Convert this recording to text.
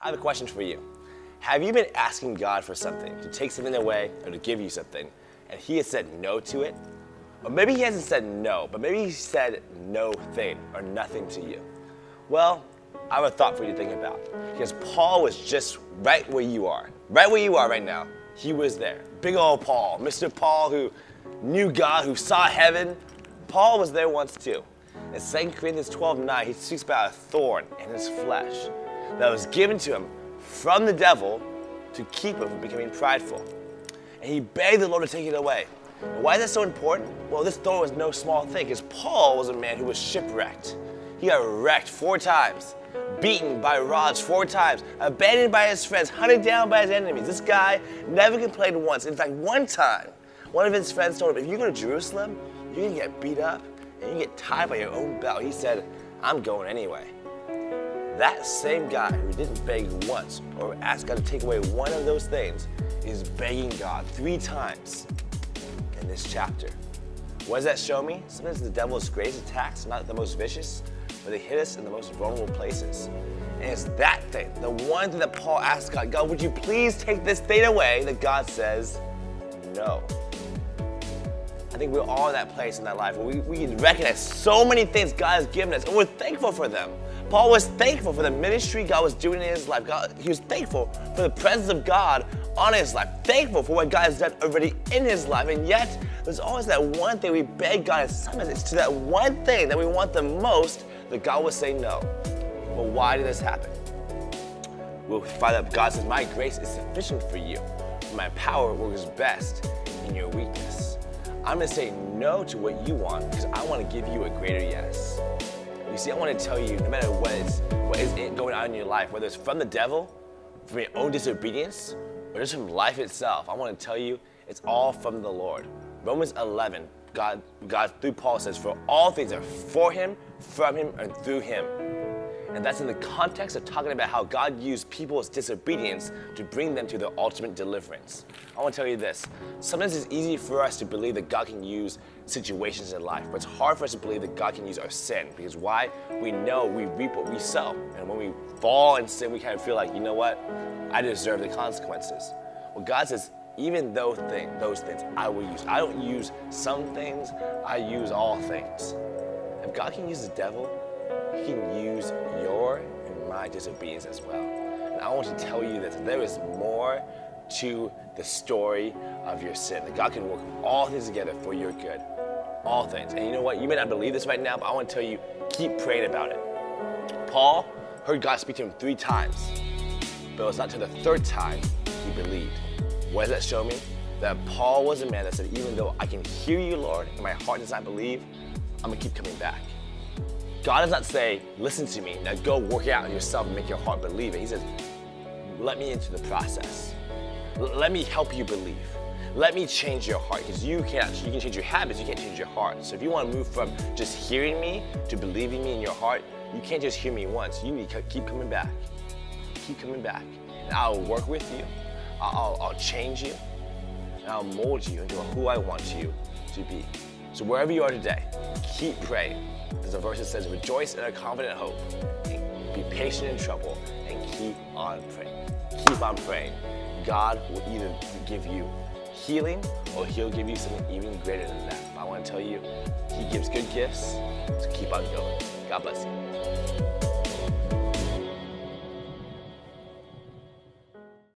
I have a question for you. Have you been asking God for something, to take something away or to give you something, and He has said no to it? Or maybe He hasn't said no, but maybe He said no thing or nothing to you. Well, I have a thought for you to think about. Because Paul was just right where you are right now. He was there. Big old Paul, Mr. Paul who knew God, who saw heaven. Paul was there once too. In 2 Corinthians 12:9, he speaks about a thorn in his flesh that was given to him from the devil to keep him from becoming prideful. And he begged the Lord to take it away. And why is that so important? Well, this thorn was no small thing, because Paul was a man who was shipwrecked. He got wrecked 4 times, beaten by rods 4 times, abandoned by his friends, hunted down by his enemies. This guy never complained once. In fact, one time, one of his friends told him, if you go to Jerusalem, you're going to get beat up and you get tied by your own belt. He said, I'm going anyway. That same guy who didn't beg once or ask God to take away one of those things is begging God 3 times in this chapter. What does that show me? Sometimes the devil's greatest attacks are not the most vicious, but they hit us in the most vulnerable places. And it's that thing, the one thing that Paul asked God, God, would you please take this thing away, that God says no. I think we're all in that place in that life where we can recognize so many things God has given us, and we're thankful for them. Paul was thankful for the ministry God was doing in his life. He was thankful for the presence of God on his life, thankful for what God has done already in his life, and yet there's always that one thing we beg God, and sometimes it's to that one thing that we want the most that God will say no. Well, why did this happen? We'll find out God says, my grace is sufficient for you. My power works best in your weakness. I'm going to say no to what you want because I want to give you a greater yes. You see, I want to tell you, no matter what is going on in your life, whether it's from the devil, from your own disobedience, or just from life itself, I want to tell you it's all from the Lord. Romans 11, God through Paul says, for all things are for Him, from Him, and through Him. And that's in the context of talking about how God used people's disobedience to bring them to their ultimate deliverance. I want to tell you this. Sometimes it's easy for us to believe that God can use situations in life, but it's hard for us to believe that God can use our sin. Because why? We know we reap what we sow. And when we fall in sin, we kind of feel like, you know what? I deserve the consequences. Well, God says, even those things I will use. I don't use some things, I use all things. If God can use the devil, He can use your and my disobedience as well. And I want to tell you that there is more to the story of your sin. That God can work all things together for your good. All things. And you know what? You may not believe this right now, but I want to tell you, keep praying about it. Paul heard God speak to him 3 times, but it was not until the 3rd time he believed. What does that show me? That Paul was a man that said, even though I can hear you, Lord, and my heart does not believe, I'm going to keep coming back. God does not say, listen to me, now go work it out yourself and make your heart believe it. He says, let me into the process. Let me help you believe. Let me change your heart, because you can change your habits, you can't change your heart. So if you want to move from just hearing me to believing me in your heart, you can't just hear me once. You need to keep coming back. Keep coming back. And I'll work with you. I'll change you. And I'll mold you into who I want you to be. So wherever you are today, keep praying. There's a verse that says, rejoice in a confident hope, and be patient in trouble, and keep on praying. Keep on praying. God will either give you healing, or He'll give you something even greater than that. But I want to tell you, He gives good gifts, so keep on going. God bless you.